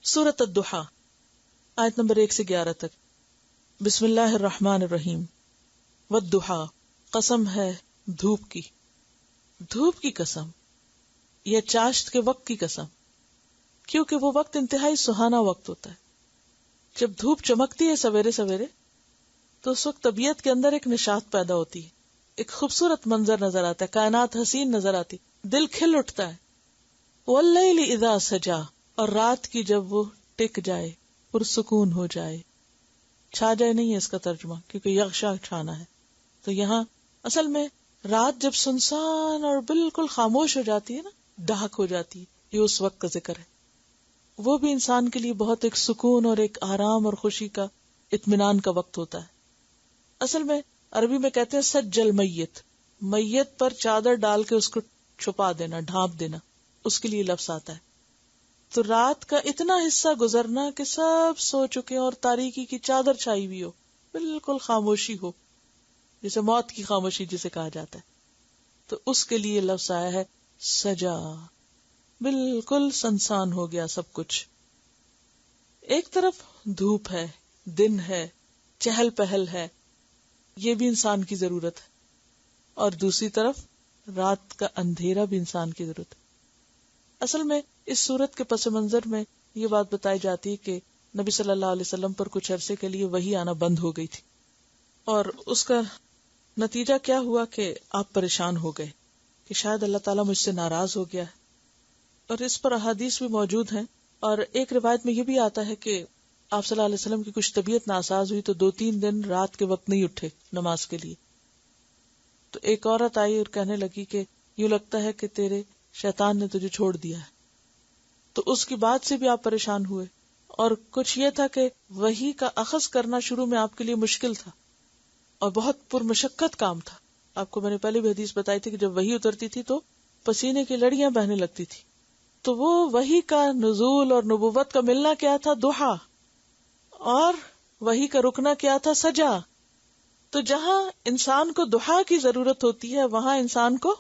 سورۃ الضحیٰ آیت نمبر 1 سے 11 تک. بسم اللہ الرحمن الرحیم. والضحیٰ، قسم ہے دھوپ کی. دھوپ کی قسم یا چاشت کے وقت کی قسم، کیونکہ وہ وقت انتہائی سہانا وقت ہوتا ہے. جب دھوپ چمکتی ہے سویرے سویرے تو اس وقت طبیعت کے اندر ایک نشاط پیدا ہوتی ہے، ایک خوبصورت منظر نظر آتا ہے، کائنات حسین نظر آتی، دل کھل اٹھتا ہے. واللیل اذا سجا، اور رات کی جب وہ ٹک جائے، پرسکون ہو جائے. چھا جائے نہیں ہے اس کا ترجمہ، کیونکہ یغشا چھانا ہے. تو یہاں اصل میں رات جب سنسان اور بالکل خاموش ہو جاتی ہے نا، ڈاک ہو جاتی ہے، یہ اس وقت کا ذکر ہے. وہ بھی انسان کے لیے بہت ایک سکون اور ایک آرام اور خوشی کا، اطمینان کا وقت ہوتا ہے. اصل میں عربی میں کہتے ہیں سجل میت، میت پر چادر ڈال کے اس کو چھپا دینا، ڈھانپ دینا، اس کے لیے لفظ آتا ہے. تو رات کا اتنا حصہ گزرنا کہ سب سو چکے اور تاریکی کی چادر چھائی ہوئی ہو، بالکل خاموشی ہو، جسے موت کی خاموشی جسے کہا جاتا ہے. تو اس کے لیے لفظ آیا ہے سجا، بالکل سنسان ہو گیا سب کچھ. ایک طرف دھوپ ہے، دن ہے، چہل پہل ہے، یہ بھی انسان کی ضرورت ہے، اور دوسری طرف رات کا اندھیرا بھی انسان کی ضرورت ہے. اصل میں اس صورت کے پس منظر میں یہ بات بتائی جاتی ہے کہ نبی صلی اللہ علیہ وسلم پر کچھ عرصے کے لیے وحی آنا بند ہو گئی تھی، اور اس کا نتیجہ کیا ہوا کہ آپ پریشان ہو گئے کہ شاید اللہ تعالیٰ مجھ سے ناراض ہو گیا ہے. اور اس پر احادیث بھی موجود ہیں، اور ایک روایت میں یہ بھی آتا ہے کہ آپ صلی اللہ علیہ وسلم کی کچھ طبیعت ناساز ہوئی تو 2-3 دن رات کے وقت نہیں اٹھے نماز کے لیے. تو ایک عورت آئی اور کہنے لگی کہ یوں لگتا ہے کہ تیرے شیطان نے تجھے چھوڑ دیا ہے. تو اس کی بات سے بھی آپ پریشان ہوئے، اور کچھ یہ تھا کہ وحی کا اخذ کرنا شروع میں آپ کے لیے مشکل تھا اور بہت پرمشقت کام تھا. آپ کو میں نے پہلے بھی حدیث بتائی تھی کہ جب وحی اترتی تھی تو پسینے کی لڑیاں بہنے لگتی تھی. تو وہ وحی کا نزول اور نبوت کا ملنا کیا تھا؟ ضحیٰ. اور وحی کا رکنا کیا تھا؟ سجا. تو جہاں انسان کو ضحیٰ کی ضرورت ہوتی ہے وہاں انسان کو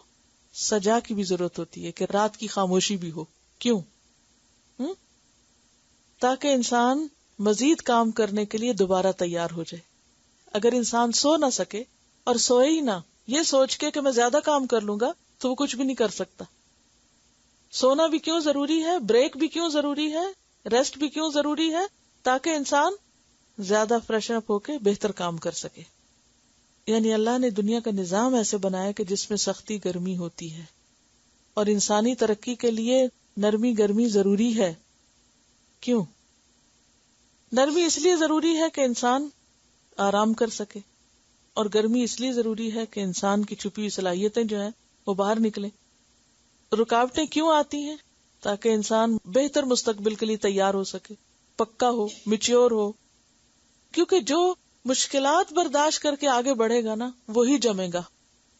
سجا کی بھی ضرورت ہوتی ہے، کہ رات کی خاموشی بھی ہو. کیوں؟ تاکہ انسان مزید کام کرنے کے لیے دوبارہ تیار ہو جائے. اگر انسان سو نہ سکے اور سوئے ہی نہ، یہ سوچ کے کہ میں زیادہ کام کر لوں گا، تو وہ کچھ بھی نہیں کر سکتا. سونا بھی کیوں ضروری ہے، بریک بھی کیوں ضروری ہے، ریسٹ بھی کیوں ضروری ہے؟ تاکہ انسان زیادہ فریشن اپ ہو کے بہتر کام کر سکے. یعنی اللہ نے دنیا کا نظام ایسے بنایا کہ جس میں سختی گرمی ہوتی ہے، اور انسانی ترقی کے لیے نرمی گرمی ضروری ہے. کیوں؟ نرمی اس لیے ضروری ہے کہ انسان آرام کر سکے، اور گرمی اس لیے ضروری ہے کہ انسان کی چھپی ہوئی صلاحیتیں جو ہیں وہ باہر نکلیں. رکاوٹیں کیوں آتی ہیں؟ تاکہ انسان بہتر مستقبل کے لیے تیار ہو سکے، پکا ہو، میچور ہو. کیونکہ جو مشکلات برداشت کر کے آگے بڑھے گا نا، وہی جمے گا،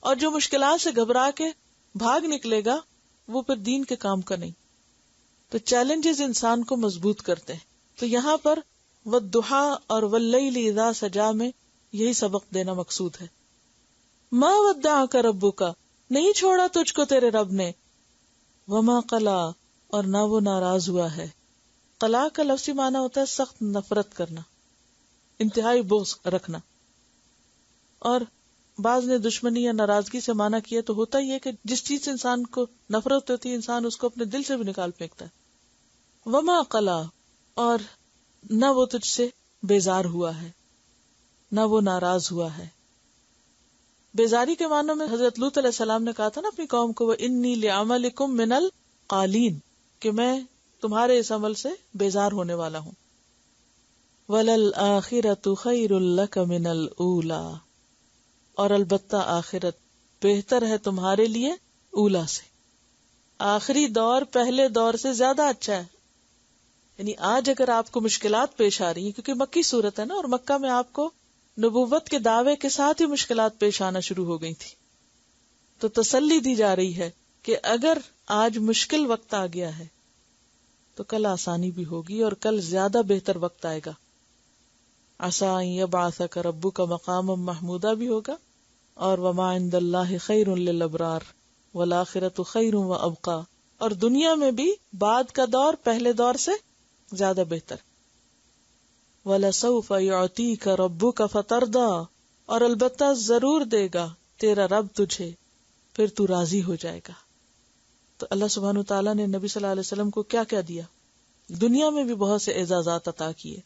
اور جو مشکلات سے گھبرا کے بھاگ نکلے گا وہ پھر دین کے کام کا نہیں. تو چیلنجز انسان کو مضبوط کرتے ہیں. تو یہاں پر والضحیٰ اور واللیل اذا سجا میں یہی سبق دینا مقصود ہے. ما ودعک ربک، نہیں چھوڑا تجھ کو تیرے رب نے. وما قلا، اور نہ وہ ناراض ہوا ہے. قلا کا لفظی معنی ہوتا ہے سخت نفرت کرنا، انتہائی بغض رکھنا. اور بعض نے دشمنی یا ناراضگی سے معنی کیا تو ہوتا ہی ہے کہ جس چیز سے انسان کو نفرت ہوتی ہے انسان اس کو اپنے دل سے بھی نکال پھینکتا ہے. وما قلا، اور نہ وہ تجھ سے بیزار ہوا ہے، نہ وہ ناراض ہوا ہے. بیزاری کے معنوں میں حضرت لوط علیہ السلام نے کہا تھا نا اپنی قوم کو، وَإِنِّي لِعَمَلِكُم مِّنَ الْقَالِينَ، کہ میں تمہارے اس عمل سے بیزار ہونے والا ہوں. وَلَلْآخِرَةُ خَيْرٌ لَكَ مِنَ الْأُولَىٰ، اور البتہ آخرت بہتر ہے تمہارے لیے اولا سے. آخری دور پہلے دور سے زیادہ اچھا ہے. یعنی آج اگر آپ کو مشکلات پیش آ رہی ہیں، کیونکہ مکی صورت ہے نا، اور مکہ میں آپ کو نبوت کے دعوے کے ساتھ ہی مشکلات پیش آنا شروع ہو گئی تھی، تو تسلی دی جا رہی ہے کہ اگر آج مشکل وقت آ گیا ہے تو کل آسانی بھی ہوگی، اور کل زیادہ بہتر وقت آئے گا. عسیٰ ان یبعثک ربک مقاما محمودا بھی ہوگا، اور وما عند اللہ خیر للابرار والآخرۃ خیر وابقیٰ. اور دنیا میں بھی بعد کا دور پہلے دور سے زیادہ بہتر. وَلَسَوْفَ يُعْطِيكَ رَبُّكَ فَتَرْضَىٰ، اور البتہ ضرور دے گا تیرا رب تجھے، پھر تو راضی ہو جائے گا. تو اللہ سبحانہ وتعالیٰ نے نبی صلی اللہ علیہ وسلم کو کیا کیا دیا؟ دنیا میں بھی بہت سے اعزازات عطا کیے.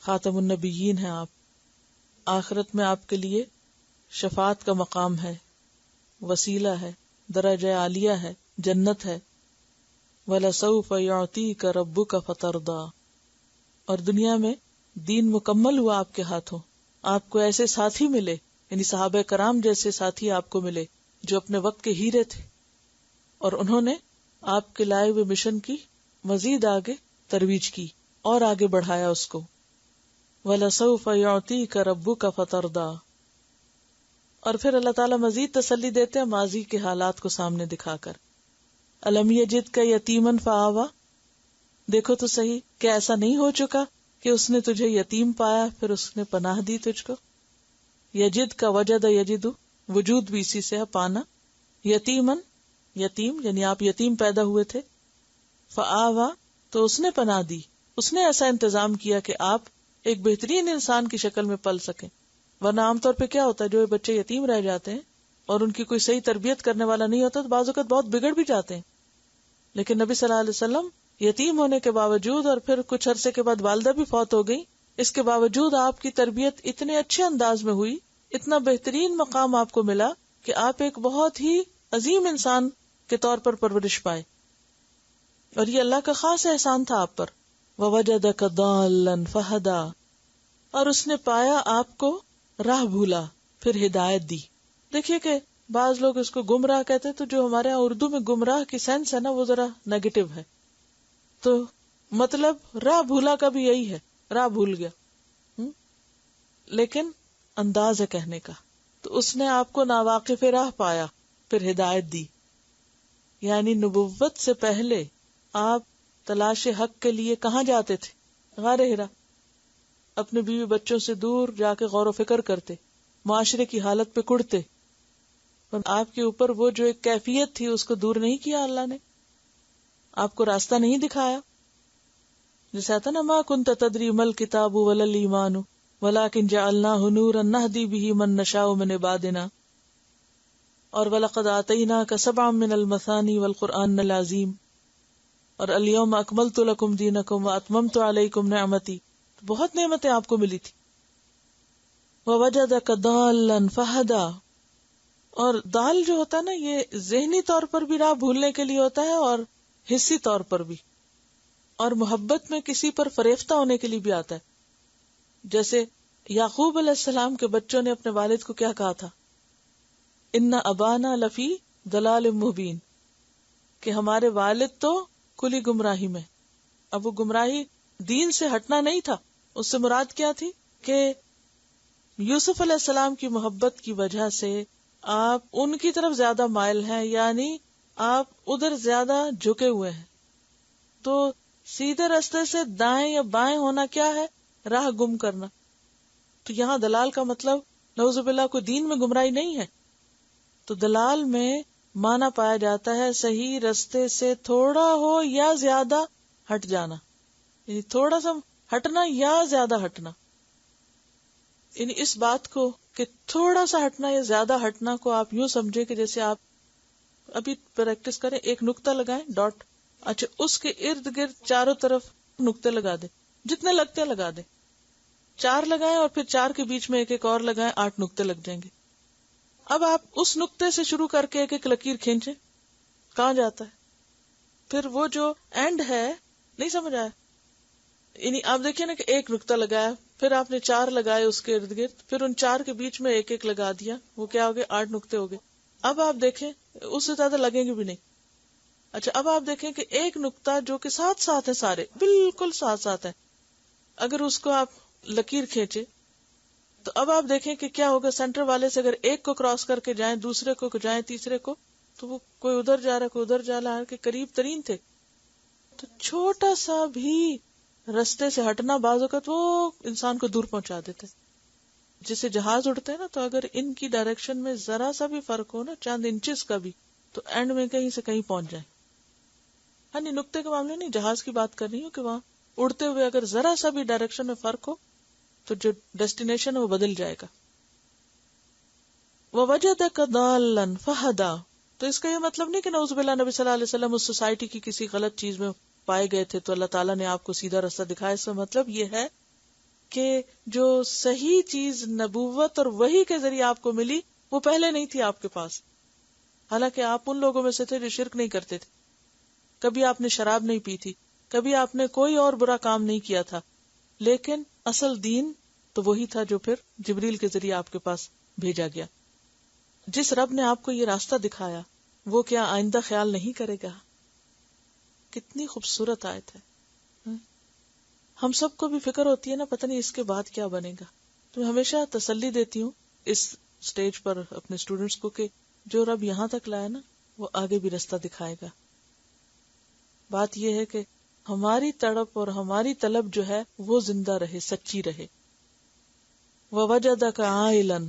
خاتم النبیین ہیں آپ، آخرت میں آپ کے لیے شفاعت کا مقام ہے، وسیلہ ہے، درجہ عالیہ ہے، جنت ہے. وَلَسَوْفَ يُعْطِيكَ رَبُّكَ فَتَرْضَىٰ، اور دنیا میں دین مکمل ہوا آپ کے ہاتھوں، آپ کو ایسے ساتھی ملے، یعنی صحابہ کرام جیسے ساتھی آپ کو ملے جو اپنے وقت کے ہیرے تھے، اور انہوں نے آپ کے لائے ہوئے مشن کی مزید آگے ترویج کی اور آگے بڑھایا اس کو. وَلَسَوْفَ يُعْطِيكَ رَبُّكَ فَتَرْضَىٰ، اور پھر اللہ تعالیٰ مزید تسلی دیتے ہیں ماضی کے حالات کو سامنے دکھا کر. أَلَمْ يَجِدْكَ يَتِيمًا فَآوَىٰ، دیکھو تو صحیح کہ ایسا نہیں ہو چکا کہ اس نے تجھے یتیم پایا پھر اس نے پناہ دی تجھ کو. یجد کا وجد یجد، وجود بھی اسی سے ہے، پانا. یتیمن، یتیم یعنی آپ یتیم پیدا ہوئے تھے. فآوا، تو اس نے پناہ دی، اس نے ایسا انتظام کیا کہ آپ ایک بہترین انسان کی شکل میں پل سکیں. ورنہ عام طور پہ کیا ہوتا ہے، جو بچے یتیم رہ جاتے ہیں اور ان کی کوئی صحیح تربیت کرنے والا نہیں ہوتا تو بعض اوقات بہت بگڑ بھی جاتے ہیں. لیکن نبی صلی اللہ علیہ وسلم یتیم ہونے کے باوجود اور پھر کچھ عرصے کے بعد والدہ بھی فوت ہو گئی، اس کے باوجود آپ کی تربیت اتنے اچھے انداز میں ہوئی، اتنا بہترین مقام آپ کو ملا کہ آپ ایک بہت ہی عظیم انسان کے طور پر پرورش پائے. اور یہ اللہ کا خاص احسان تھا آپ پر. وَوَجَدَكَ ضَالًّا فَهَدَىٰ، اور اس نے پایا آپ کو راہ بھولا پھر ہدایت دی. دیکھیے کہ بعض لوگ اس کو گمراہ کہتے، تو جو ہمارے یہاں اردو میں گمراہ کی سینس ہے نا وہ ذرا نیگیٹو ہے. تو مطلب راہ بھولا کا بھی یہی ہے، راہ بھول گیا، لیکن انداز ہے کہنے کا. تو اس نے آپ کو ناواقف راہ پایا پھر ہدایت دی. یعنی نبوت سے پہلے آپ تلاش حق کے لیے کہاں جاتے تھے؟ غار ہرا، اپنے بیوی بچوں سے دور جا کے غور و فکر کرتے، معاشرے کی حالت پہ کڑتے. اور آپ کے اوپر وہ جو ایک کیفیت تھی اس کو دور نہیں کیا اللہ نے، آپ کو راستہ نہیں دکھایا. جیسے آتا نا، ما کنت تدری مل کتاب ولا الایمان ولکن جعلناہ نورا نہدی بہ من نشاء من عبادنا، اور وَلَقَدْ آتَيْنَاكَ سَبْعًا مِنَ الْمَثَانِي وَالْقُرْآنِ الْعَظِيمِ، اور الْيَوْمَ أَكْمَلْتُ لَكُمْ دِينَكُمْ وَأَتْمَمْتُ عَلَيْكُمْ نِعْمَتِي، بہت نعمتیں آپ کو ملی تھی. وَوَجَدَكَ ضَالًّا فَهَدَىٰ، اور دال جو ہوتا ہے نا یہ ذہنی طور پر بھی راہ بھولنے کے لیے ہوتا ہے اور حصی طور پر بھی، اور محبت میں کسی پر فریفتہ ہونے کے لیے بھی آتا ہے. جیسے یعقوب علیہ السلام کے بچوں نے اپنے والد کو کیا کہا تھا؟ ان ابانا لفی ضلال مبین، کہ ہمارے والد تو کلی گمراہی میں. اب وہ گمراہی دین سے ہٹنا نہیں تھا، اس سے مراد کیا تھی کہ یوسف علیہ السلام کی محبت کی وجہ سے آپ ان کی طرف زیادہ مائل ہیں، یعنی آپ ادھر زیادہ جھکے ہوئے ہیں. تو سیدھے راستے سے دائیں یا بائیں ہونا کیا ہے؟ راہ گم کرنا. تو یہاں دلال کا مطلب نعوذ باللہ کوئی دین میں گمراہی نہیں ہے. تو دلال میں مانا پایا جاتا ہے صحیح رستے سے تھوڑا ہو یا زیادہ ہٹ جانا، یعنی تھوڑا سا ہٹنا یا زیادہ ہٹنا. یعنی اس بات کو کہ تھوڑا سا ہٹنا یا زیادہ ہٹنا کو آپ یوں سمجھے کہ جیسے آپ ابھی پریکٹس کریں، ایک نقطہ لگائیں، ڈاٹ، اچھا اس کے ارد گرد چاروں طرف نقطے لگا دیں، جتنے لگتے ہیں لگا دیں. 4 لگائیں اور پھر 4 کے بیچ میں ایک ایک اور لگائیں، 8 نقطے لگ جائیں گے. اب آپ اس نقطے سے شروع کر کے ایک ایک لکیر کھینچیں، کہاں جاتا ہے؟ پھر وہ جو اینڈ ہے، نہیں سمجھ آیا؟ یعنی آپ دیکھیں نا کہ ایک نقطہ لگایا، پھر آپ نے 4 لگائے اس کے ارد گرد، پھر ان 4 کے بیچ میں ایک ایک لگا دیا، وہ کیا ہو گئے؟ 8 نقطے ہو گئے. اب آپ دیکھیں اس سے زیادہ لگیں گے بھی نہیں. اچھا اب آپ دیکھیں کہ ایک نقطہ جو کہ ساتھ ساتھ ہے، سارے بالکل ساتھ ساتھ ہے، اگر اس کو آپ لکیر کھینچے تو اب آپ دیکھیں کہ کیا ہوگا. سینٹر والے سے اگر ایک کو کراس کر کے جائیں، دوسرے کو جائیں، تیسرے کو، تو وہ کوئی ادھر جا رہا ہے، کوئی ادھر جا رہا ہے، کہ قریب ترین تھے. تو چھوٹا سا بھی رستے سے ہٹنا بعض اوقات وہ انسان کو دور پہنچا دیتے. جسے جہاز اڑتے ہیں نا، تو اگر ان کی ڈائریکشن میں ذرا سا بھی فرق ہو نا، چند انچز کا بھی، تو اینڈ میں کہیں سے کہیں پہنچ جائیں. ہاں نہیں، نقطے کے معاملے نہیں، جہاز کی بات کر رہی ہوں کہ وہاں اڑتے ہوئے اگر ذرا سا بھی ڈائریکشن میں فرق ہو تو جو ڈیسٹینیشن ہے وہ بدل جائے گا. وَوَجَدَكَ ضَالًّا فَهَدَىٰ، تو اس کا یہ مطلب نہیں کہ نعوذ باللہ نبی صلی اللہ علیہ وسلم اس سوسائٹی کی کسی غلط چیز میں پائے گئے تھے تو اللہ تعالیٰ نے آپ کو سیدھا راستہ دکھایا. اس کا مطلب یہ ہے کہ جو صحیح چیز نبوت اور وحی کے ذریعے آپ کو ملی وہ پہلے نہیں تھی آپ کے پاس. حالانکہ آپ ان لوگوں میں سے تھے جو شرک نہیں کرتے تھے، کبھی آپ نے شراب نہیں پی تھی، کبھی آپ نے کوئی اور برا کام نہیں کیا تھا، لیکن اصل دین تو وہی تھا جو پھر جبریل کے ذریعے آپ کے پاس بھیجا گیا. جس رب نے آپ کو یہ راستہ دکھایا وہ کیا آئندہ خیال نہیں کرے گا؟ کتنی خوبصورت آیت ہے. ہم سب کو بھی فکر ہوتی ہے نا، پتہ نہیں اس کے بعد کیا بنے گا. تو میں ہمیشہ تسلی دیتی ہوں اس سٹیج پر اپنے اسٹوڈنٹس کو کہ جو رب یہاں تک لائے نا وہ آگے بھی راستہ دکھائے گا. بات یہ ہے کہ ہماری تڑپ اور ہماری طلب جو ہے وہ زندہ رہے، سچی رہے. وَوَجَدَكَ عَائِلًا،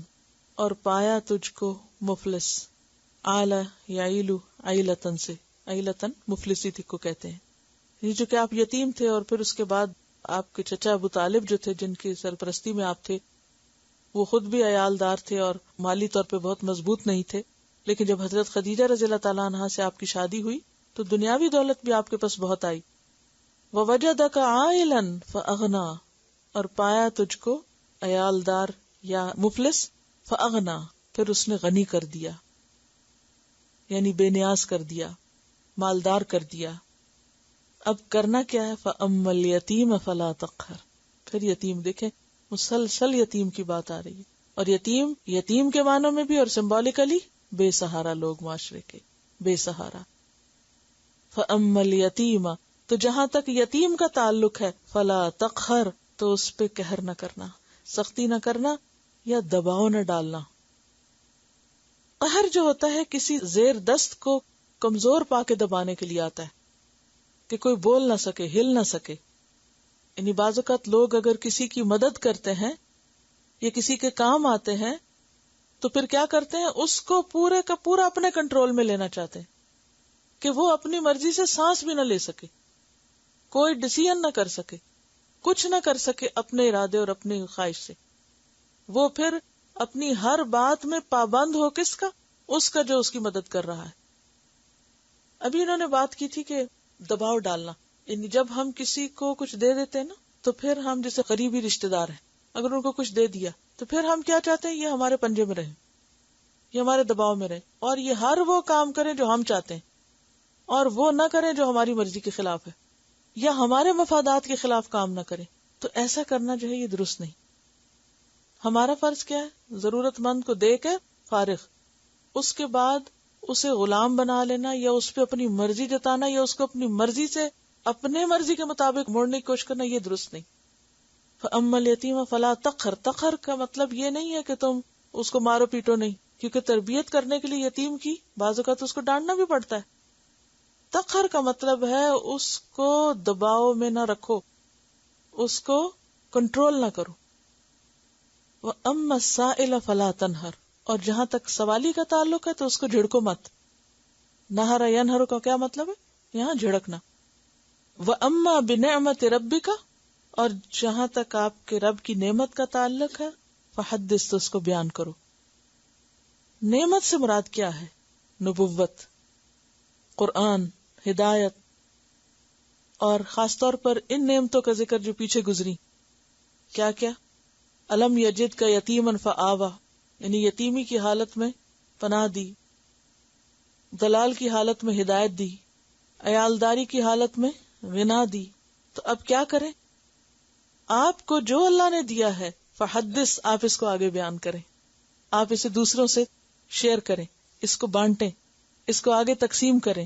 اور پایا تجھ کو مفلس. آلہ یا عیلو، عیلتن سے، عیلتن مفلسی تھی کو کہتے ہیں. یہ جو کہ آپ یتیم تھے اور پھر اس کے بعد آپ کے چچا ابو طالب جو تھے جن کی سرپرستی میں آپ تھے وہ خود بھی عیالدار تھے اور مالی طور پہ بہت مضبوط نہیں تھے، لیکن جب حضرت خدیجہ رضی اللہ تعالیٰ عنہا سے آپ کی شادی ہوئی تو دنیاوی دولت بھی آپ کے پاس بہت آئی. وَوَجَدَكَ عَائِلًا فَأَغْنَىٰ، اور پایا تجھ کو عیالدار یا مفلس، فَأَغْنَىٰ، پھر اس نے غنی کر دیا، یعنی بے نیاز کر دیا، مالدار کر دیا. اب کرنا کیا ہے؟ فَأَمَّا الْيَتِيمَ فَلَا تَقْهَرْ، پھر یتیم، دیکھیں مسلسل یتیم کی بات آ رہی ہے، اور یتیم کے معنوں میں بھی اور سمبولیکلی بے سہارا لوگ، معاشرے کے بے سہارا. فَأَمَّا الْيَتِيمَ، تو جہاں تک یتیم کا تعلق ہے، فَلَا تَقْهَرْ، تو اس پہ قہر نہ کرنا، سختی نہ کرنا یا دباؤ نہ ڈالنا. قہر جو ہوتا ہے کسی زیر دست کو کمزور پا کے دبانے کے لیے آتا ہے کہ کوئی بول نہ سکے، ہل نہ سکے. یعنی بعض اوقات لوگ اگر کسی کی مدد کرتے ہیں یا کسی کے کام آتے ہیں تو پھر کیا کرتے ہیں، اس کو پورے کا پورا اپنے کنٹرول میں لینا چاہتے ہیں کہ وہ اپنی مرضی سے سانس بھی نہ لے سکے، کوئی ڈیسیژن نہ کر سکے، کچھ نہ کر سکے اپنے ارادے اور اپنی خواہش سے. وہ پھر اپنی ہر بات میں پابند ہو کس کا؟ اس کا جو اس کی مدد کر رہا ہے. ابھی انہوں نے بات کی تھی کہ دباؤ ڈالنا، یعنی جب ہم کسی کو کچھ دے دیتے ہیں نا تو پھر ہم جیسے قریبی رشتے دار ہیں، اگر ان کو کچھ دے دیا تو پھر ہم کیا چاہتے ہیں، یہ ہمارے پنجے میں رہے، یہ ہمارے دباؤ میں رہے، اور یہ ہر وہ کام کریں جو ہم چاہتے ہیں اور وہ نہ کریں جو ہماری مرضی کے خلاف ہے یا ہمارے مفادات کے خلاف کام نہ کریں. تو ایسا کرنا جو ہے یہ درست نہیں. ہمارا فرض کیا ہے؟ ضرورت مند کو دے کے فارغ، اس کے بعد اسے غلام بنا لینا یا اس پہ اپنی مرضی جتانا یا اس کو اپنی مرضی سے اپنے مرضی کے مطابق موڑنے کی کوشش کرنا، یہ درست نہیں. فَأَمَّا الْيَتِيمَ فَلَا تَقْهَرْ، تقہر کا مطلب یہ نہیں ہے کہ تم اس کو مارو پیٹو نہیں، کیونکہ تربیت کرنے کے لیے یتیم کی بعض اوقات اس کو ڈانٹنا بھی پڑتا ہے. تقہر کا مطلب ہے اس کو دباؤ میں نہ رکھو، اس کو کنٹرول نہ کرو. وَأَمَّا السَّائِلَ فَلَا تَنْهَرْ، اور جہاں تک سوالی کا تعلق ہے تو اس کو جھڑکو مت. نہر ینہر کا کیا مطلب ہے؟ یہاں جھڑکنا. وَأَمَّا بِنِعْمَةِ رَبِّكَ، اور جہاں تک آپ کے رب کی نعمت کا تعلق ہے، فحدث، تو اس کو بیان کرو. نعمت سے مراد کیا ہے؟ نبوت، قرآن، ہدایت، اور خاص طور پر ان نعمتوں کا ذکر جو پیچھے گزری. کیا کیا؟ الم یجد کا یتیمن فآوا، یعنی یتیمی کی حالت میں پناہ دی، دلال کی حالت میں ہدایت دی، عیالداری کی حالت میں غنا دی. تو اب کیا کریں؟ آپ کو جو اللہ نے دیا ہے فحدث، آپ اس کو آگے بیان کریں، آپ اسے دوسروں سے شیئر کریں، اس کو بانٹیں، اس کو آگے تقسیم کریں.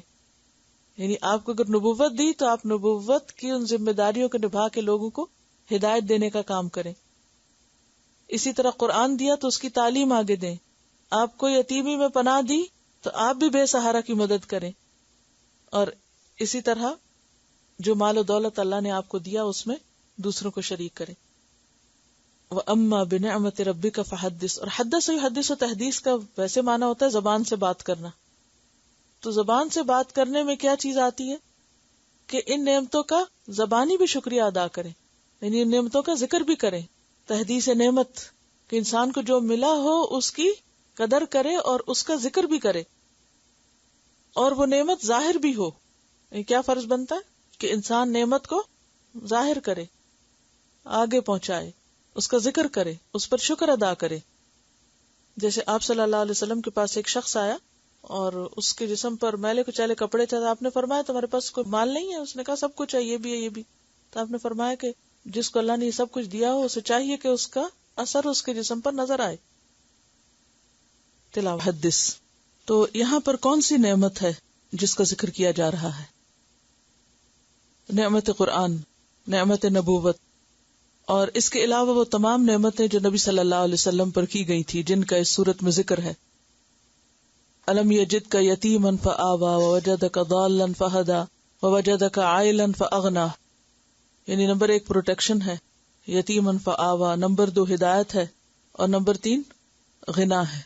یعنی آپ کو اگر نبوت دی تو آپ نبوت کی ان ذمہ داریوں کو نبھا کے لوگوں کو ہدایت دینے کا کام کریں. اسی طرح قرآن دیا تو اس کی تعلیم آگے دیں. آپ کو یتیمی میں پناہ دی تو آپ بھی بے سہارا کی مدد کریں. اور اسی طرح جو مال و دولت اللہ نے آپ کو دیا اس میں دوسروں کو شریک کریں. وَأَمَّا بِنِعْمَةِ رَبِّكَ فَحَدِّثْ، اور حدث و یحدث و تحدیث کا ویسے معنی ہوتا ہے زبان سے بات کرنا. تو زبان سے بات کرنے میں کیا چیز آتی ہے؟ کہ ان نعمتوں کا زبانی بھی شکریہ ادا کریں، یعنی ان نعمتوں کا ذکر بھی کریں. تحدیث نعمت کہ انسان کو جو ملا ہو اس کی قدر کرے اور اس کا ذکر بھی کرے، اور وہ نعمت ظاہر بھی ہو. کیا فرض بنتا ہے کہ انسان نعمت کو ظاہر کرے، آگے پہنچائے، اس کا ذکر کرے، اس پر شکر ادا کرے. جیسے آپ صلی اللہ علیہ وسلم کے پاس ایک شخص آیا اور اس کے جسم پر میلے کچیلے کپڑے تھے. آپ نے فرمایا تمہارے پاس کوئی مال نہیں ہے؟ اس نے کہا سب کچھ ہے، یہ بھی ہے، یہ بھی. تو آپ نے فرمایا کہ جس کو اللہ نے یہ سب کچھ دیا ہو اسے چاہیے کہ اس کا اثر اس کے جسم پر نظر آئے. تلاوت حدث. تو یہاں پر کون سی نعمت ہے جس کا ذکر کیا جا رہا ہے؟ نعمت قرآن، نعمت نبوت، اور اس کے علاوہ وہ تمام نعمتیں جو نبی صلی اللہ علیہ وسلم پر کی گئی تھی جن کا اس صورت میں ذکر ہے. الم یجدک یتیما فآوی ووجدک ضالا فہدی ووجدک عائلا فاغنی. یعنی نمبر 1 پروٹیکشن ہے، یتیما فآوی، نمبر 2 ہدایت ہے، اور نمبر 3 غنا ہے.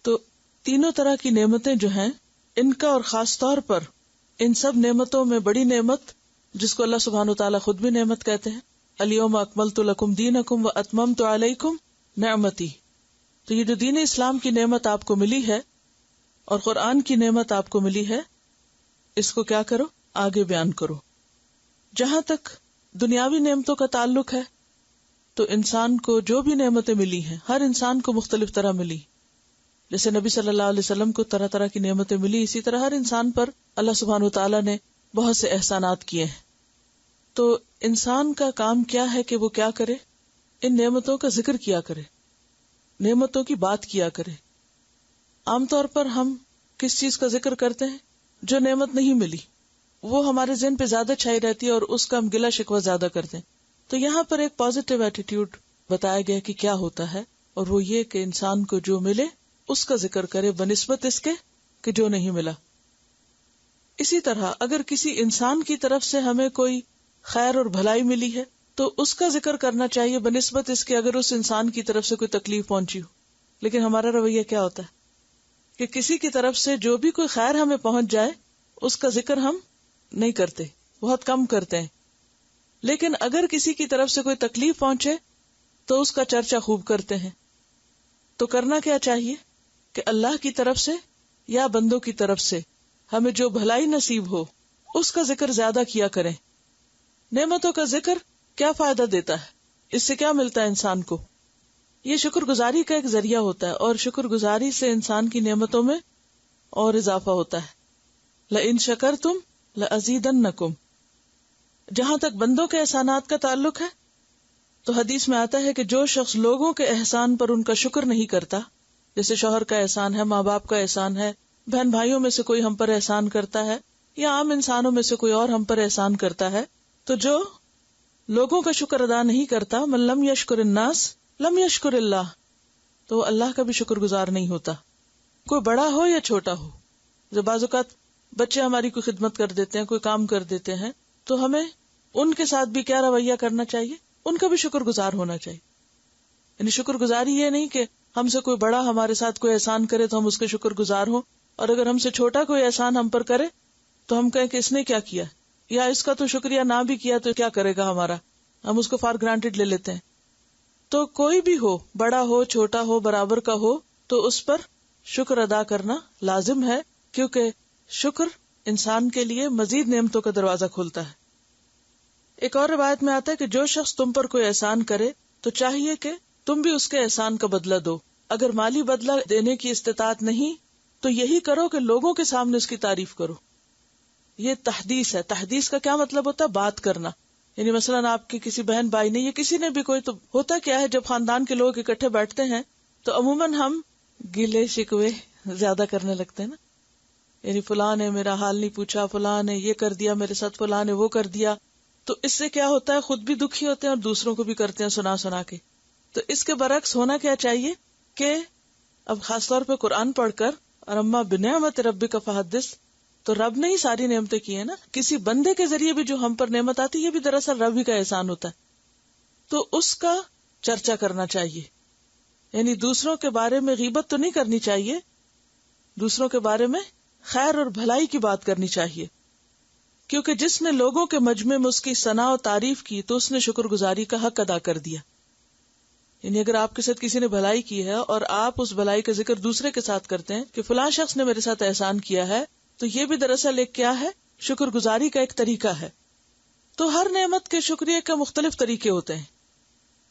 تو تینوں طرح کی نعمتیں جو ہیں ان کا، اور خاص طور پر ان سب نعمتوں میں بڑی نعمت جس کو اللہ سبحانہ وتعالیٰ خود بھی نعمت کہتے ہیں، الیوم اکملت لکم دینکم واتممت علیکم نعمتی. تو یہ جو دین اسلام کی نعمت آپ کو ملی ہے اور قرآن کی نعمت آپ کو ملی ہے، اس کو کیا کرو؟ آگے بیان کرو. جہاں تک دنیاوی نعمتوں کا تعلق ہے تو انسان کو جو بھی نعمتیں ملی ہیں ہر انسان کو مختلف طرح ملی. جیسے نبی صلی اللہ علیہ وسلم کو طرح طرح کی نعمتیں ملی، اسی طرح ہر انسان پر اللہ سبحانہ وتعالیٰ نے بہت سے احسانات کیے ہیں. تو انسان کا کام کیا ہے کہ وہ کیا کرے؟ ان نعمتوں کا ذکر کیا کرے، نعمتوں کی بات کیا کرے. عام طور پر ہم کس چیز کا ذکر کرتے ہیں؟ جو نعمت نہیں ملی وہ ہمارے ذہن پہ زیادہ چھائی رہتی ہے اور اس کا ہم گلہ شکوہ زیادہ کرتے ہیں. تو یہاں پر ایک پازیٹیو ایٹیٹیوڈ بتایا گیا کہ کیا ہوتا ہے، اور وہ یہ کہ انسان کو جو ملے اس کا ذکر کرے بنسبت اس کے کہ جو نہیں ملا. اسی طرح اگر کسی انسان کی طرف سے ہمیں کوئی خیر اور بھلائی ملی ہے تو اس کا ذکر کرنا چاہیے بنسبت اس کے اگر اس انسان کی طرف سے کوئی تکلیف پہنچی ہو. لیکن ہمارا رویہ کیا ہوتا ہے کہ کسی کی طرف سے جو بھی کوئی خیر ہمیں پہنچ جائے اس کا ذکر ہم نہیں کرتے، بہت کم کرتے ہیں. لیکن اگر کسی کی طرف سے کوئی تکلیف پہنچے تو اس کا چرچا خوب کرتے ہیں. تو کرنا کیا چاہیے کہ اللہ کی طرف سے یا بندوں کی طرف سے ہمیں جو بھلائی نصیب ہو اس کا ذکر زیادہ کیا کریں. نعمتوں کا ذکر کیا فائدہ دیتا ہے؟ اس سے کیا ملتا ہے انسان کو؟ یہ شکر گزاری کا ایک ذریعہ ہوتا ہے، اور شکر گزاری سے انسان کی نعمتوں میں اور اضافہ ہوتا ہے. لَإِن شَكَرْتُمْ لَأَزِيدَنَّكُمْ. جہاں تک بندوں کے احسانات کا تعلق ہے تو حدیث میں آتا ہے کہ جو شخص لوگوں کے احسان پر ان کا شکر نہیں کرتا، جیسے شوہر کا احسان ہے، ماں باپ کا احسان ہے، بہن بھائیوں میں سے کوئی ہم پر احسان کرتا ہے، یا عام انسانوں میں سے کوئی اور ہم پر احسان کرتا ہے، تو جو لوگوں کا شکر ادا نہیں کرتا، من لم یشکر الناس لم یشکر اللہ، تو وہ اللہ کا بھی شکر گزار نہیں ہوتا. کوئی بڑا ہو یا چھوٹا ہو. جب بعض اوقات بچے ہماری کوئی خدمت کر دیتے ہیں، کوئی کام کر دیتے ہیں، تو ہمیں ان کے ساتھ بھی کیا رویہ کرنا چاہیے؟ ان کا بھی شکر گزار ہونا چاہیے. یعنی شکر گزاری یہ نہیں کہ ہم سے کوئی بڑا ہمارے ساتھ کوئی احسان کرے تو ہم اس کے شکر گزار ہوں، اور اگر ہم سے چھوٹا کوئی احسان ہم پر کرے تو ہم کہیں کہ اس نے کیا کیا، یا اس کا تو شکریہ نہ بھی کیا تو کیا کرے گا ہمارا، ہم اس کو فار گرانٹیڈ لے لیتے ہیں. تو کوئی بھی ہو، بڑا ہو چھوٹا ہو برابر کا ہو، تو اس پر شکر ادا کرنا لازم ہے، کیونکہ شکر انسان کے لیے مزید نعمتوں کا دروازہ کھولتا ہے. ایک اور روایت میں آتا ہے کہ جو شخص تم پر کوئی احسان کرے تو چاہیے کہ تم بھی اس کے احسان کا بدلہ دو. اگر مالی بدلہ دینے کی استطاعت نہیں تو یہی کرو کہ لوگوں کے سامنے اس کی تعریف کرو. یہ تحدیث ہے. تحدیث کا کیا مطلب ہوتا ہے؟ بات کرنا. یعنی مثلاً آپ کی کسی بہن بھائی نے یا کسی نے بھی کوئی، تو ہوتا کیا ہے جب خاندان کے لوگ اکٹھے بیٹھتے ہیں تو عموماً ہم گلے شکوے زیادہ کرنے لگتے ہیں نا. یعنی فلاں نے میرا حال نہیں پوچھا، فلاں نے یہ کر دیا میرے ساتھ، فلاں نے وہ کر دیا. تو اس سے کیا ہوتا ہے؟ خود بھی دکھی ہوتے ہیں اور دوسروں کو بھی کرتے ہیں سنا سنا کے. تو اس کے برعکس ہونا کیا چاہیے کہ اب خاص طور پہ قرآن پڑھ کر، اور اما بنعمت ربک فحدث، تو رب نے ہی ساری نعمتیں کی ہیں نا. کسی بندے کے ذریعے بھی جو ہم پر نعمت آتی ہے یہ بھی دراصل رب ہی کا احسان ہوتا ہے. تو اس کا چرچا کرنا چاہیے. یعنی دوسروں کے بارے میں غیبت تو نہیں کرنی چاہیے، دوسروں کے بارے میں خیر اور بھلائی کی بات کرنی چاہیے. کیونکہ جس نے لوگوں کے مجمع میں اس کی ثنا و تعریف کی تو اس نے شکر گزاری کا حق ادا کر دیا. یعنی اگر آپ کے ساتھ کسی نے بھلائی کی ہے اور آپ اس بھلائی کا ذکر دوسرے کے ساتھ کرتے ہیں کہ فلاں شخص نے میرے ساتھ احسان کیا ہے، تو یہ بھی دراصل ایک کیا ہے، شکر گزاری کا ایک طریقہ ہے. تو ہر نعمت کے شکریہ کے مختلف طریقے ہوتے ہیں.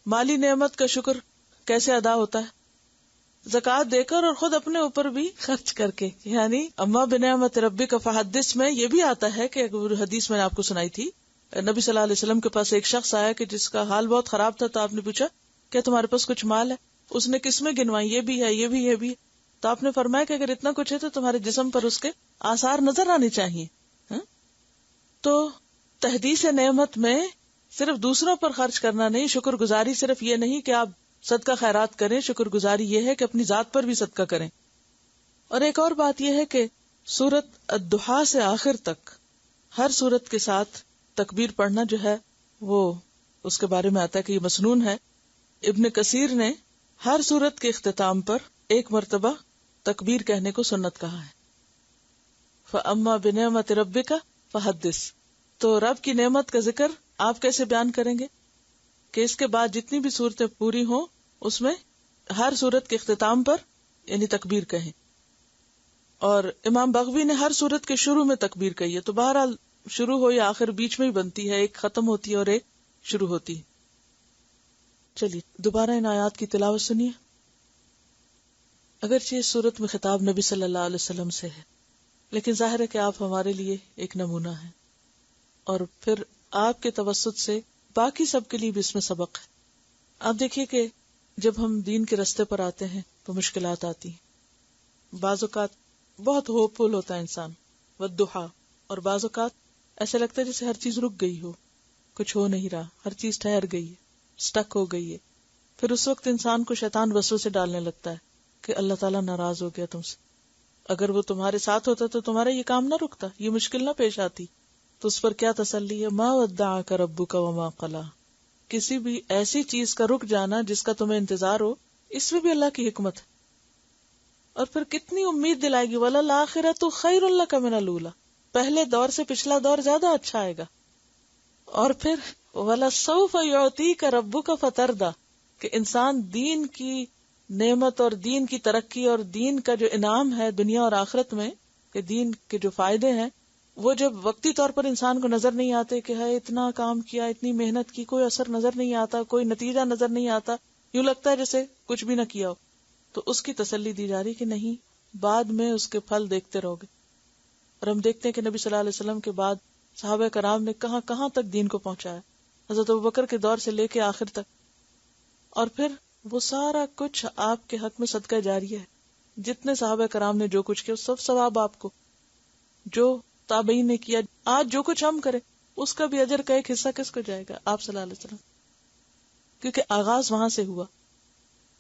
مالی نعمت کا شکر کیسے ادا ہوتا ہے؟ زکوٰۃ دے کر اور خود اپنے اوپر بھی خرچ کر کے. یعنی اما بنعمت ربک فحدث میں یہ بھی آتا ہے کہ حدیث میں نے آپ کو سنائی تھی، نبی صلی اللہ علیہ وسلم کے پاس ایک شخص آیا کہ جس کا حال بہت خراب تھا، تو آپ نے پوچھا کیا تمہارے پاس کچھ مال ہے؟ اس نے قسمیں گنوائی، یہ بھی ہے، یہ بھی، یہ بھی. تو آپ نے فرمایا کہ اگر اتنا کچھ ہے تو تمہارے جسم پر اس کے آثار نظر آنے چاہیے. تو تحدیث نعمت میں صرف دوسروں پر خرچ کرنا نہیں، شکر گزاری صرف یہ نہیں کہ آپ صدقہ خیرات کریں، شکر گزاری یہ ہے کہ اپنی ذات پر بھی صدقہ کریں. اور ایک اور بات یہ ہے کہ سورت الضحیٰ سے آخر تک ہر سورت کے ساتھ تکبیر پڑھنا جو ہے وہ اس کے بارے میں آتا ہے کہ یہ مسنون ہے. ابن کثیر نے ہر سورت کے اختتام پر ایک مرتبہ تکبیر کہنے کو سنت کہا ہے. فَأَمَّا بِنِعْمَةِ رَبِّكَ فَحَدِّثْ. تو رب کی نعمت کا ذکر آپ کیسے بیان کریں گے کہ اس کے بعد جتنی بھی صورتیں پوری ہوں اس میں ہر صورت کے اختتام پر یعنی تکبیر کہیں. اور امام بغوی نے ہر صورت کے شروع میں تکبیر کہی ہے. تو بہرحال شروع ہو یا آخر بیچ میں ہی بنتی ہے، ایک ختم ہوتی ہے اور ایک شروع ہوتی ہے. چلیے دوبارہ ان آیات کی تلاوت سنیے. اگرچہ اس صورت میں خطاب نبی صلی اللہ علیہ وسلم سے ہے، لیکن ظاہر ہے کہ آپ ہمارے لیے ایک نمونہ ہیں، اور پھر آپ کے توسط سے باقی سب کے لیے بھی اس میں سبق ہے. آپ دیکھیے کہ جب ہم دین کے رستے پر آتے ہیں تو مشکلات آتی ہیں. بعض اوقات بہت ہوپ فل ہوتا ہے انسان، والضحیٰ، اور بعض اوقات ایسے لگتا ہے جیسے ہر چیز رک گئی ہو، کچھ ہو نہیں رہا، ہر چیز ٹھہر گئی ہے، سٹک ہو گئی ہے. پھر اس وقت انسان کو شیطان وسوسے ڈالنے لگتا ہے کہ اللہ تعالیٰ ناراض ہو گیا تم سے. اگر وہ تمہارے ساتھ ہوتا تو تمہارا یہ کام نہ رکتا، یہ مشکل نہ پیش آتی. تو اس پر کیا تسلی ہے؟ ما ودعک ربک وما قلی. کسی بھی ایسی چیز کا رک جانا جس کا تمہیں انتظار ہو، اس میں بھی اللہ کی حکمت ہے. اور پھر کتنی امید دلائے گی، وَلَلْآخِرَةُ خَيْرٌ لَكَ مِنَ الْأُولَىٰ. پہلے دور سے پچھلا دور زیادہ اچھا آئے گا. اور پھر وَلَسَوْفَ يُعْطِيكَ رَبُّكَ فَتَرْضَىٰ، کہ انسان دین کی نعمت اور دین کی ترقی اور دین کا جو انعام ہے دنیا اور آخرت میں، کہ دین کے جو فائدے ہیں وہ جب وقتی طور پر انسان کو نظر نہیں آتے کہ ہے اتنا کام کیا، اتنی محنت کی، کوئی اثر نظر نہیں آتا، کوئی نتیجہ نظر نہیں آتا، یوں لگتا ہے جیسے کچھ بھی نہ کیا ہو، تو اس کی تسلی دی جا رہی کہ نہیں، بعد میں اس کے پھل دیکھتے رہو گے. اور ہم دیکھتے ہیں کہ نبی صلی اللہ علیہ وسلم کے بعد صحابہ کرام نے کہاں کہاں تک دین کو پہنچایا، حضرت ابوبکر کے دور سے لے کے آخر تک. اور پھر وہ سارا کچھ آپ کے حق میں صدقہ جاریہ ہے. جتنے صحابہ کرام نے جو کچھ کیا سب ثواب آپ کو، جو تابعین نے کیا، آج جو کچھ ہم کریں اس کا بھی اجر کا ایک حصہ کس کو جائے گا؟ آپ صلی اللہ علیہ وسلم، کیونکہ آغاز وہاں سے ہوا.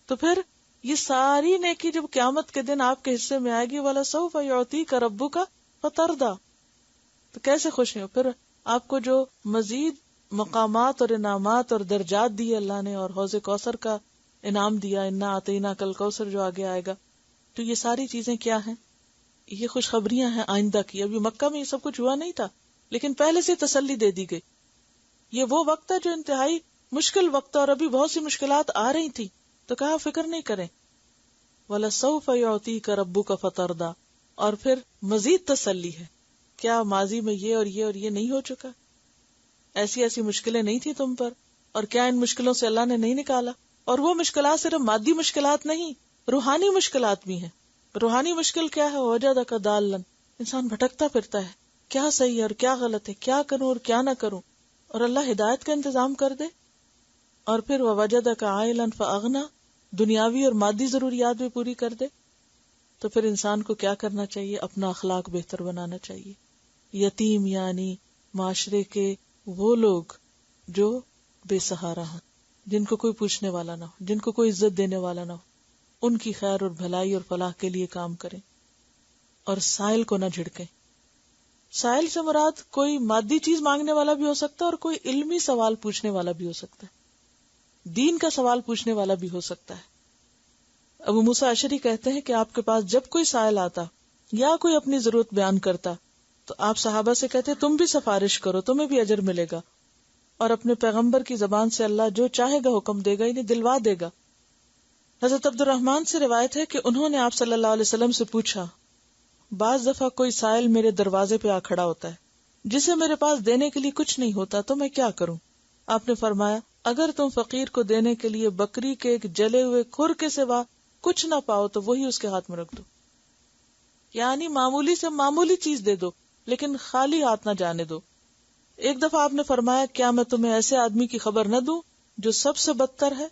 تو پھر یہ ساری نیکی جب قیامت کے دن آپ کے حصے میں آئے گی، وَلَسَوْفَ يُعْطِيكَ رَبُّكَ فَتَرْضَىٰ، تو کیسے خوش ہیں؟ پھر آپ کو جو مزید مقامات اور انعامات اور درجات دیے اللہ نے، اور حوض کوثر کا انعام دیا، اِنَّا أَعْطَيْنَاكَ الْكَوْثَر جو آگے آئے گا، تو یہ ساری چیزیں کیا ہیں؟ یہ خوشخبریاں ہیں آئندہ کی. ابھی مکہ میں یہ سب کچھ ہوا نہیں تھا، لیکن پہلے سے تسلی دے دی گئی. یہ وہ وقت ہے جو انتہائی مشکل وقت ہے، اور ابھی بہت سی مشکلات آ رہی تھی، تو کہا فکر نہیں کریں. وَلَسَوْفَ يُعْطِيكَ رَبُّكَ فَتَرْضَىٰ. اور پھر مزید تسلی ہے، کیا ماضی میں یہ اور یہ اور یہ نہیں ہو چکا؟ ایسی ایسی مشکلیں نہیں تھی تم پر، اور کیا ان مشکلوں سے اللہ نے نہیں نکالا؟ اور وہ مشکلات صرف مادی مشکلات نہیں، روحانی مشکلات بھی ہیں. روحانی مشکل کیا ہے؟ وَوَجَدَكَ ضَالًّا، انسان بھٹکتا پھرتا ہے، کیا صحیح ہے اور کیا غلط ہے، کیا کروں اور کیا نہ کروں، اور اللہ ہدایت کا انتظام کر دے. اور پھر وَوَجَدَكَ عَائِلًا فَأَغْنَىٰ، دنیاوی اور مادی ضروریات بھی پوری کر دے. تو پھر انسان کو کیا کرنا چاہیے؟ اپنا اخلاق بہتر بنانا چاہیے. یتیم یعنی معاشرے کے وہ لوگ جو بے سہارا ہوں، جن کو کوئی پوچھنے والا نہ ہو، جن کو کوئی عزت دینے والا نہ ہو، ان کی خیر اور بھلائی اور فلاح کے لیے کام کریں. اور سائل کو نہ جھڑکیں. سائل سے مراد کوئی مادی چیز مانگنے والا بھی ہو سکتا ہے، اور کوئی علمی سوال پوچھنے والا بھی ہو سکتا ہے، دین کا سوال پوچھنے والا بھی ہو سکتا ہے. ابو موسیٰ اشعری کہتے ہیں کہ آپ کے پاس جب کوئی سائل آتا یا کوئی اپنی ضرورت بیان کرتا تو آپ صحابہ سے کہتے تم بھی سفارش کرو، تمہیں بھی اجر ملے گا، اور اپنے پیغمبر کی زبان سے اللہ جو چاہے گا حکم دے گا، انہیں دلوا دے گا۔ حضرت عبد الرحمن سے روایت ہے کہ انہوں نے آپ صلی اللہ علیہ وسلم سے پوچھا، بعض دفعہ کوئی سائل میرے دروازے پہ آ کھڑا ہوتا ہے جسے میرے پاس دینے کے لیے کچھ نہیں ہوتا، تو میں کیا کروں؟ آپ نے فرمایا، اگر تم فقیر کو دینے کے لیے بکری کے ایک جلے ہوئے کھر کے سوا کچھ نہ پاؤ تو وہی اس کے ہاتھ میں رکھ دو، یعنی معمولی سے معمولی چیز دے دو لیکن خالی ہاتھ نہ جانے دو۔ ایک دفعہ آپ نے فرمایا، کیا میں تمہیں ایسے آدمی کی خبر نہ دوں جو سب سے بدتر ہے؟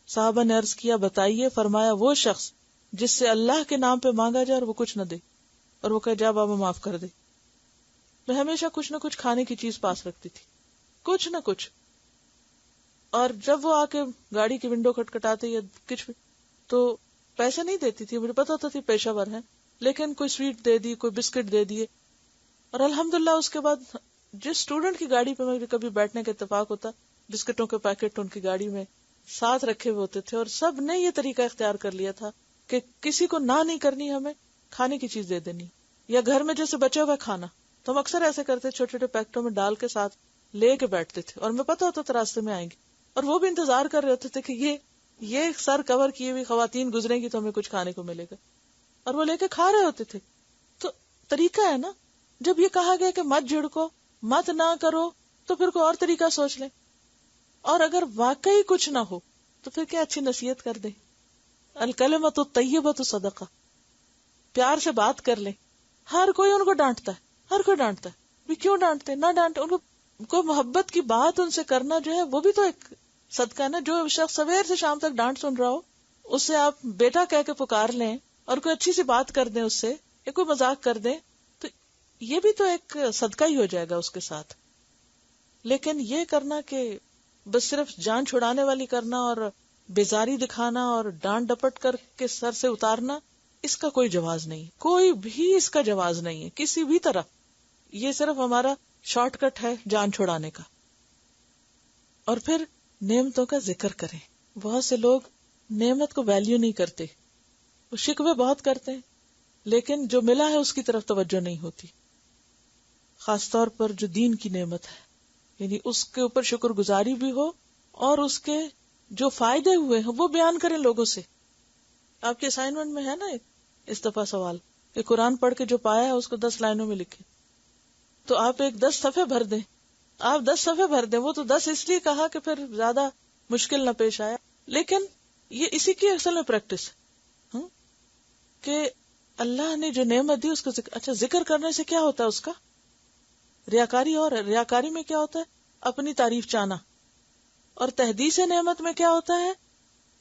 صحابہ نے عرض کیا، بتائیے۔ فرمایا، وہ شخص جس سے اللہ کے نام پہ مانگا جائے اور وہ کچھ نہ دے، اور وہ کہے جا بابا معاف کر دے۔ میں ہمیشہ کچھ نہ کچھ کھانے کی چیز پاس رکھتی تھی، کچھ نہ کچھ، اور جب وہ آ کے گاڑی کی ونڈو کھٹکھٹاتے یا کچھ بھی تو پیسے نہیں دیتی تھی، مجھے پتا ہوتا تھی پیشہ ور ہیں، لیکن کوئی سویٹ دے دی، کوئی بسکٹ دے دیے، اور الحمدللہ اس کے بعد جس اسٹوڈنٹ کی گاڑی پہ مجھے کبھی بیٹھنے کا اتفاق ہوتا، بسکٹوں کے پیکٹ ان کی گاڑی میں ساتھ رکھے ہوئے ہوتے تھے، اور سب نے یہ طریقہ اختیار کر لیا تھا کہ کسی کو نہ نہیں کرنی، ہمیں کھانے کی چیز دے دینی، یا گھر میں جیسے بچے ہوئے کھانا تو ہم اکثر ایسے کرتے، چھوٹے چھوٹے پیکٹوں میں ڈال کے ساتھ لے کے بیٹھتے تھے، اور میں پتا ہوتا تھا راستے میں آئیں گے، اور وہ بھی انتظار کر رہے ہوتے تھے کہ یہ سر کور کیے ہوئی خواتین گزریں گی تو ہمیں کچھ کھانے کو ملے گا، اور وہ لے کے کھا رہے ہوتے تھے۔ تو طریقہ ہے نا، جب یہ کہا گیا کہ مت جھڑکو، مت نہ کرو، تو پھر کوئی اور طریقہ سوچ لیں، اور اگر واقعی کچھ نہ ہو تو پھر کیا اچھی نصیحت کر دیں، الکلمۃ الطیبۃ صدقہ، پیار سے بات کر لیں۔ ہر کوئی ان کو ڈانٹتا ہے، ہر کوئی ڈانٹتا ہے، بھی کیوں ڈانٹتے؟ نہ ڈانٹے، ان کو محبت کی بات ان سے کرنا جو ہے وہ بھی تو ایک صدقہ ہے نا۔ جو شخص سویر سے شام تک ڈانٹ سن رہا ہو، اس سے آپ بیٹا کہہ کے پکار لیں اور کوئی اچھی سی بات کر دیں اس سے، یا کوئی مذاق کر دیں، تو یہ بھی تو ایک صدقہ ہی ہو جائے گا اس کے ساتھ۔ لیکن یہ کرنا کہ بس صرف جان چھڑانے والی کرنا اور بیزاری دکھانا اور ڈانٹ ڈپٹ کر کے سر سے اتارنا، اس کا کوئی جواز نہیں، کوئی بھی اس کا جواز نہیں ہے کسی بھی طرح۔ یہ صرف ہمارا شارٹ کٹ ہے جان چھڑانے کا۔ اور پھر نعمتوں کا ذکر کریں۔ بہت سے لوگ نعمت کو ویلیو نہیں کرتے، وہ شکوے بہت کرتے ہیں، لیکن جو ملا ہے اس کی طرف توجہ نہیں ہوتی، خاص طور پر جو دین کی نعمت ہے، یعنی اس کے اوپر شکر گزاری بھی ہو، اور اس کے جو فائدے ہوئے ہیں وہ بیان کریں لوگوں سے۔ آپ کے اسائنمنٹ میں ہے نا اس دفعہ سوال کہ قرآن پڑھ کے جو پایا ہے اس کو 10 لائنوں میں لکھیں، تو آپ ایک 10 صفحے بھر دیں، آپ 10 صفحے بھر دیں۔ وہ تو 10 اس لیے کہا کہ پھر زیادہ مشکل نہ پیش آیا، لیکن یہ اسی کی اصل میں پریکٹس ہے کہ اللہ نے جو نعمت دی اس کو اچھا ذکر کرنے سے کیا ہوتا ہے اس کا ریاکاری، اور ریاکاری میں کیا ہوتا ہے اپنی تعریف چاہنا، اور تحدیث نعمت میں کیا ہوتا ہے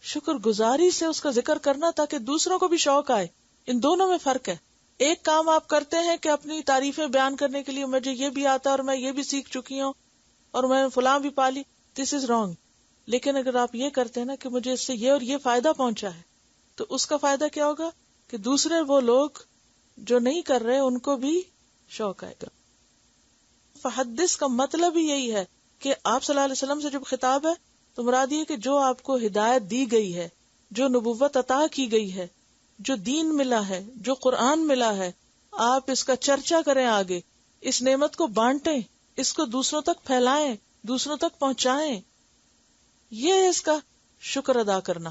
شکر گزاری سے اس کا ذکر کرنا تاکہ دوسروں کو بھی شوق آئے۔ ان دونوں میں فرق ہے۔ ایک کام آپ کرتے ہیں کہ اپنی تعریفیں بیان کرنے کے لیے مجھے یہ بھی آتا ہے اور میں یہ بھی سیکھ چکی ہوں اور میں فلاں بھی پالی، دس از رانگ۔ لیکن اگر آپ یہ کرتے ہیں نا کہ مجھے اس سے یہ اور یہ فائدہ پہنچا ہے، تو اس کا فائدہ کیا ہوگا کہ دوسرے وہ لوگ جو نہیں کر رہے ان کو بھی شوق آئے گا۔ فحدث کا مطلب ہی یہی ہے کہ آپ صلی اللہ علیہ وسلم سے جب خطاب ہے تو مراد یہ کہ جو آپ کو ہدایت دی گئی ہے، جو نبوت عطا کی گئی ہے، جو دین ملا ہے، جو قرآن ملا ہے، آپ اس کا چرچا کریں، آگے اس نعمت کو بانٹیں، اس کو دوسروں تک پھیلائیں، دوسروں تک پہنچائیں۔ یہ ہے اس کا شکر ادا کرنا۔